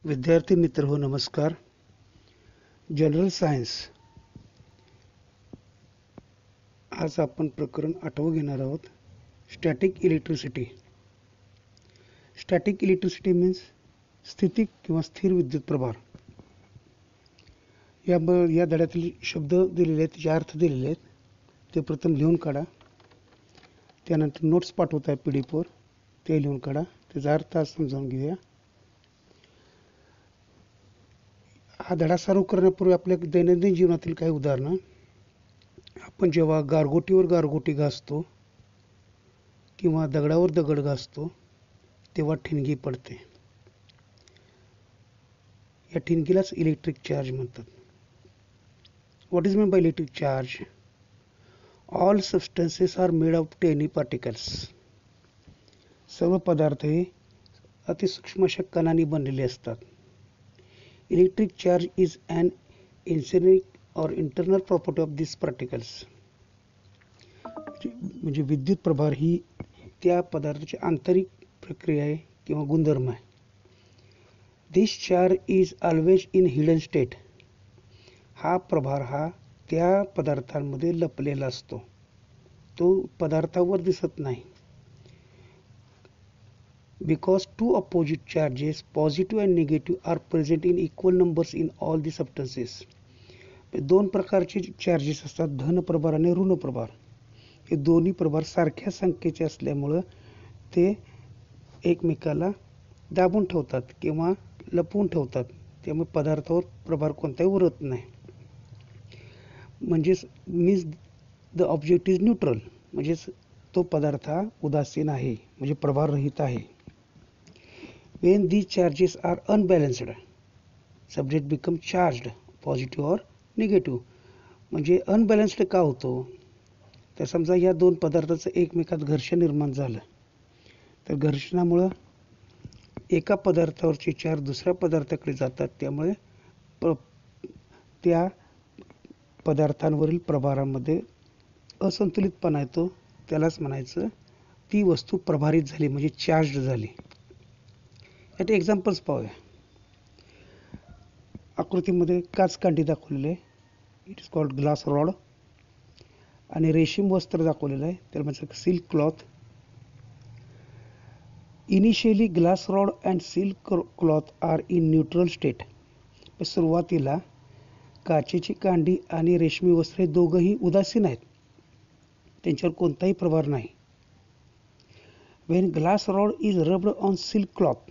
विद्यार्थी मित्र हो नमस्कार. जनरल सायन्स आज आपण प्रकरण 8 घेणार आहोत. Static electricity. Static electricity means स्थितिक किंवा स्थिर विद्युत प्रभार. या धड्यातील शब्द दिलेले आहेत, त्याचे अर्थ दिलेले आहेत, ते प्रथम लिहून काढा. त्यानंतर नोट्स पाठवत आहे PDF वर, ते लिहून काढा. त्याचा अर्थ आज समजावून घेऊया. हा धडा सराव करण्यापूर्वी आपल्या दैनंदिन जीवनातील काही उदाहरणं. आपण जेव्हा गारगोटीवर गारगोटी घासतो किंवा दगडावर दगड घासतो तेव्हा ठिणगी पडते. या ठिणगीलाच इलेक्ट्रिक चार्ज म्हणतात. What is mean by electric charge? All substances are made of tiny particles. सर्व पदार्थ हे अतिसूक्ष्म अशा कणांनी बनलेले असतात. Electric charge is an intrinsic or internal property of these particles. म्हणजे विद्युत प्रभार ही त्या पदार्थाची आंतरिक प्रक्रिया आहे किंवा गुणधर्म आहे. This charge is always in hidden state. हा प्रभार हा त्या पदार्थांमध्ये लपलेला असतो, तो पदार्थावर दिसत नाही. Because two opposite charges, positive and negative, are present in equal numbers in all the substances. दोन प्रकारचे चार्जेस असतात, धन प्रभार आणि ऋण प्रभार. हे दोन्ही प्रभार सारख्या संख्येचे असल्यामुळं ते एकमेकाला दाबून ठेवतात किंवा लपवून ठेवतात. त्यामुळे पदार्थावर प्रभार कोणताही उरत नाही. म्हणजेच means the object is neutral. म्हणजेच तो पदार्थ हा उदासीन आहे, म्हणजे प्रभार रहित आहे. When these charges are unbalanced, subject become charged, positive or negative. म्हणजे अनबॅलन्स्ड का होतो? तर समजा या दोन पदार्थाचं एकमेकात घर्षण निर्माण झालं, तर घर्षणामुळं एका पदार्थावरचे चार्ज दुसऱ्या पदार्थाकडे जातात. त्यामुळे त्या पदार्थांवरील प्रभारामध्ये असंतुलितपणा येतो. त्यालाच म्हणायचं ती वस्तू प्रभारित झाली, म्हणजे चार्ज झाली. याचे एक्झाम्पल्स पाहूया. आकृतीमध्ये काचकांडी दाखवलेले आहे, it is called glass rod. आणि रेशीम वस्त्र दाखवलेलं आहे, त्याला म्हणजे silk cloth. Initially glass rod and silk cloth are in neutral state. सुरुवातीला काचेची कांडी आणि रेशमी वस्त्रे दोघंही उदासीन आहेत, त्यांच्यावर कोणताही प्रभार नाही. Wien glass rod is rubbed on silk cloth,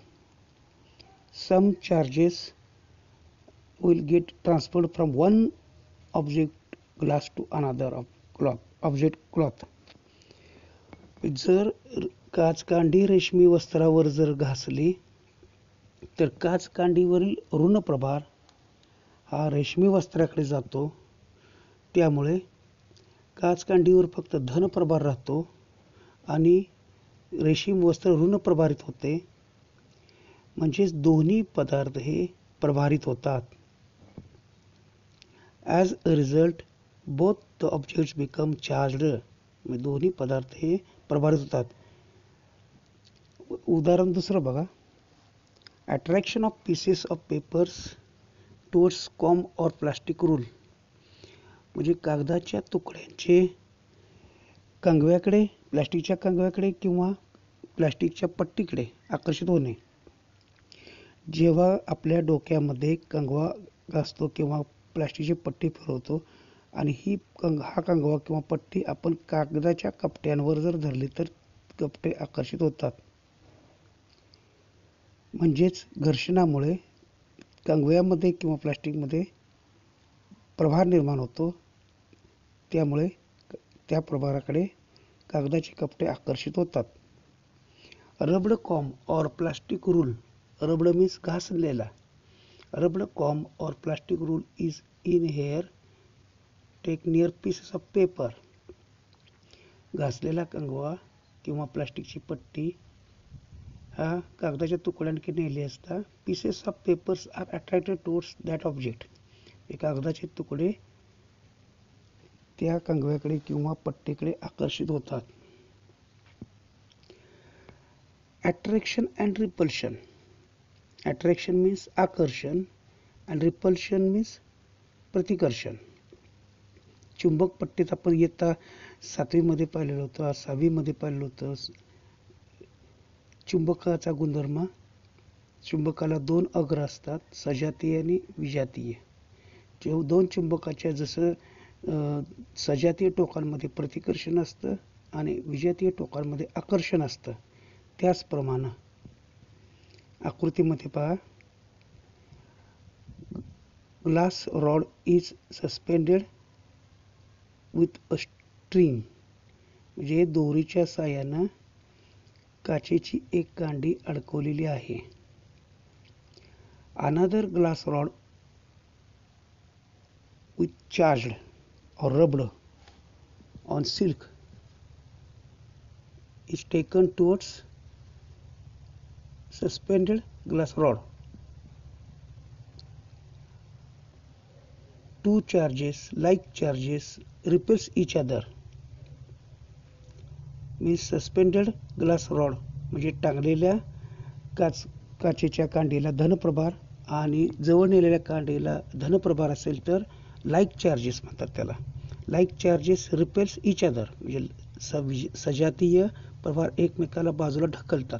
some charges will get transferred from one object glass to another object cloth. जर काचकांडी रेशमी वस्त्रावर जर घासली तर काचकांडीवरील ऋण प्रभार हा रेशमी वस्त्राकडे जातो. त्यामुळे काचकांडीवर फक्त धन प्रभार राहतो आणि रेशीम वस्त्र ऋण प्रभारित होते. म्हणजेच दोन्ही पदार्थ हे प्रभारित होतात. As a result both the objects become charged. म्हणजे दोन्ही पदार्थ हे प्रभारित होतात. उदाहरण दुसरं बघा. Attraction of pieces of papers towards comb or plastic rule. म्हणजे कागदाच्या तुकड्यांचे कंगव्याकडे, प्लास्टिकच्या कंगव्याकडे किंवा प्लास्टिकच्या पट्टीकडे आकर्षित होणे. जेव्हा आपल्या डोक्यामध्ये कंगवा घासतो किंवा प्लास्टिकची पट्टी फिरवतो आणि हा कंगवा किंवा पट्टी आपण कागदाच्या कपट्यांवर जर धरली तर कपटे आकर्षित होतात. म्हणजेच घर्षणामुळे कंगव्यामध्ये किंवा प्लास्टिकमध्ये प्रभार निर्माण होतो. त्यामुळे त्या प्रभाराकडे कागदाचे कपटे आकर्षित होतात. Rubbed comb or plastic rule. Rubbed means घासलेला. Rubbed comb or plastic rule is in hair take near pieces of paper. घासलेला कंगवा किंवा प्लास्टिकची पट्टी हा कागदाच्या तुकड्यांकडे नेली असता pieces of papers are attracted towards that object. हे कागदाचे तुकडे त्या कंगव्याकडे किंवा पट्टीकडे आकर्षित होतात. Attraction and repulsion. Attraction means आकर्षण आणि रिपल्शन मीन्स प्रतिकर्षण. चुंबक पट्टीत आपण इयत्ता 7वीमध्ये पाहिलेलं होतं, 6वीमध्ये पाहिलेलं होतं. चुंबकाचा गुणधर्म, चुंबकाला 2 अग्र असतात, सजातीय आणि विजातीय. दोन चुंबकाच्या जसं सजातीय टोकांमध्ये प्रतिकर्षण असतं आणि विजातीय टोकांमध्ये आकर्षण असतं, त्याचप्रमाणे आकृतीमध्ये पहा, glass rod is suspended with a string, म्हणजे दोरीच्या साहाय्यानं काचेची एक कांडी अडकवलेली आहे. Another glass rod with charged or rubbed on silk is taken towards suspended glass rod. Two charges, like charges, repels each other. Means suspended glass rod म्हणजे टांगलेल्या काचेच्या कांडीला धनप्रभार आणि जवळ नेलेल्या कांडीला धनप्रभार असेल तर लाईक चार्जेस म्हणतात त्याला. Like charges repels each other म्हणजे सजातीय प्रभार एकमेकाला बाजूला ढकलतात.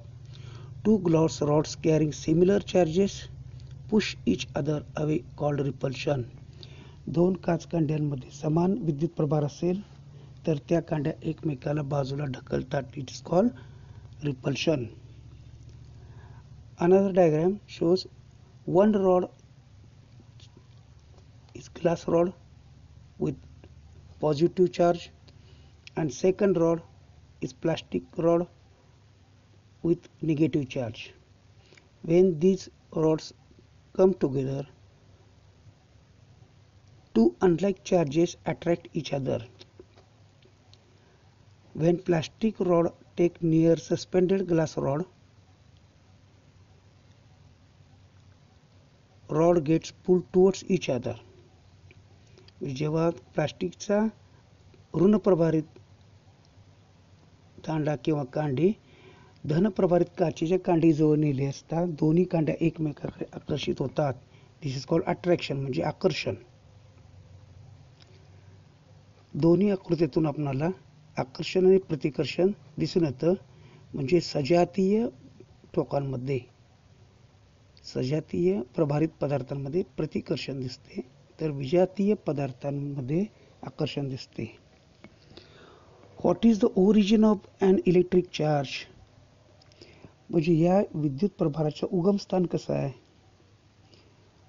Two glass rods carrying similar charges push each other away called repulsion. दोन काचकांड्यांमध्ये समान विद्युत प्रभार असेल तर त्या कांड्या एकमेकाला बाजूला ढकलतात. It is called repulsion. Another diagram shows one rod is glass rod with positive charge and second rod is plastic rod with negative charge. When these rods come together, two unlike charges attract each other. When plastic rod take near suspended glass rod gets pulled towards each other. जेव्हा प्लास्टिकचा ऋणप्रभारित दांडा किंवा कांडी धनप्रभारित काचेच्या कांडीजवळ नेली असता दोन्ही कांड्या एकमेकाकडे आकर्षित होतात. दिस इज कॉल्ड अट्रॅक्शन म्हणजे आकर्षण. दोन्ही आकृतीतून आपल्याला आकर्षण आणि प्रतिकर्षण दिसून येतं. म्हणजे सजातीय टोकांमध्ये, सजातीय प्रभारित पदार्थांमध्ये प्रतिकर्षण दिसते तर विजातीय पदार्थांमध्ये आकर्षण दिसते. What is the origin of an electric charge. म्हणजे या विद्युत प्रभाराचं उगमस्थान कसं आहे.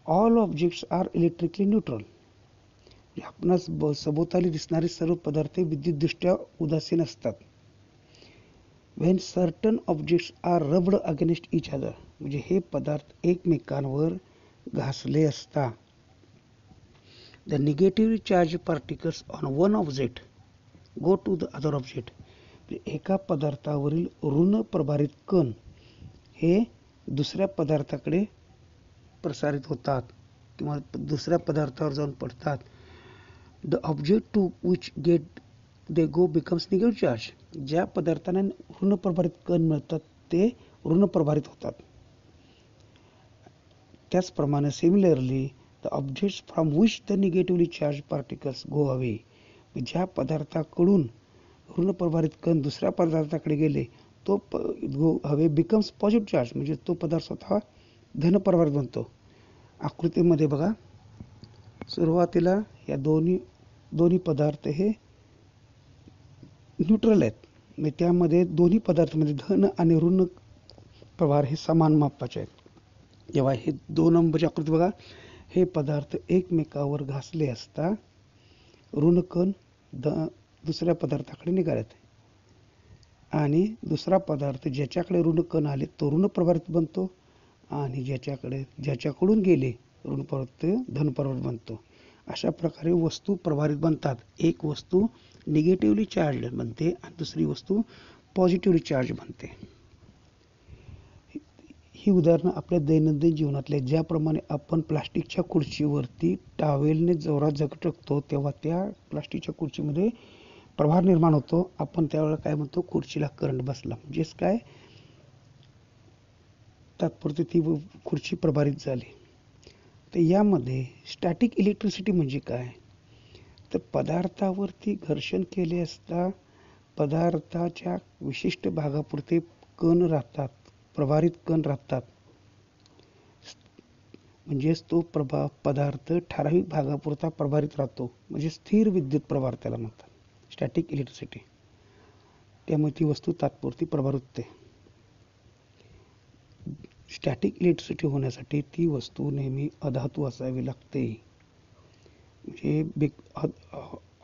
All objects are electrically neutral. आपणास सभोवताली दिसणारे सर्व पदार्थ विद्युतदृष्ट्या उदासीन असतात. When certain objects are rubbed against each other, म्हणजे हे पदार्थ एकमेकांवर घासले असता. The negatively charge particles on one object go to the other object. एका पदार्थावरील ऋण प्रभारित कण हे दुसऱ्या पदार्थाकडे प्रसारित होतात किंवा दुसऱ्या पदार्थावर जाऊन पडतात. The object to which get they go becomes negative charge. ज्या पदार्थांना ऋण प्रभारित कण मिळतात ते ऋण प्रभारित होतात. त्याचप्रमाणे similarly the objects from which the negatively charge particles go away. ज्या पदार्थाकडून ऋण प्रभारित कण दुसऱ्या पदार्थाकडे गेले तो go away becomes positive charge म्हणजे तो पदार्थ स्वतः धनप्रभारित बनतो. आकृतीमध्ये बघा, सुरुवातीला या दोन्ही पदार्थ हे न्यूट्रल आहेत. म्हणजे त्यामध्ये दोन्ही पदार्थांमध्ये धन आणि ऋण प्रभार हे समान मापाचे आहेत. जेव्हा हे 2 नंबरची आकृती बघा, हे पदार्थ एकमेकावर घासले असता ऋणकण दुसऱ्या पदार्थाकडे निघालेत आणि दुसरा पदार्थ ज्याच्याकडे ऋणकण आले तो ऋण प्रभारित बनतो आणि ज्याच्याकडून गेले ऋण प्रभारित धन प्रभारित बनतो. अशा प्रकारे वस्तू प्रभारित बनतात. एक वस्तू निगेटिव्हली चार्ज बनते आणि दुसरी वस्तू पॉझिटिव्हली चार्ज बनते. ही उदाहरणं आपल्या दैनंदिन जीवनातले, ज्याप्रमाणे आपण प्लास्टिकच्या खुर्चीवरती टावेलने जोरात झटकतो तेव्हा त्या प्लास्टिकच्या खुर्चीमध्ये प्रभार निर्माण होतो. आपण त्यावेळेला काय म्हणतो, खुर्चीला करंट बसला. म्हणजेच काय, तात्पुरती ती खुर्ची प्रभारित झाली. तर यामध्ये स्टॅटिक इलेक्ट्रिसिटी म्हणजे काय, तर पदार्थावरती घर्षण केले असता पदार्थाच्या विशिष्ट भागापुरते कण राहतात, प्रभारित कण राहतात. म्हणजेच तो पदार्थ ठराविक भागापुरता प्रभारित राहतो, म्हणजे स्थिर विद्युत प्रभार त्याला म्हणतात, स्टॅटिक इलेक्ट्रिसिटी. त्यामुळे ती वस्तू तात्पुरती प्रभारित. स्टॅटिक इलेक्ट्रिसिटी होण्यासाठी ती वस्तू नेहमी अधातू असावी लागते. म्हणजे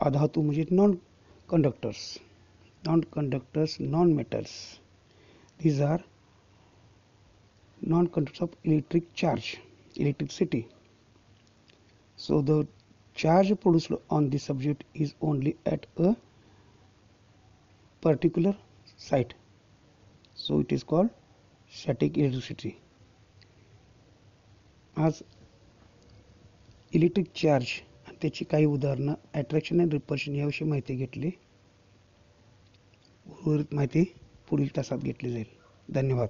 अधातू म्हणजे non conductors, non metals. These are non-conductors of electricity. So the charge produced on the subject is only at a particular site. So it is called static electricity. आज इलेक्ट्रिक चार्ज आणि त्याची काही उदाहरणं, अट्रॅक्शन आणि repulsion याविषयी माहिती घेतली. उर्वरित माहिती पुढील तासात घेतली जाईल. धन्यवाद.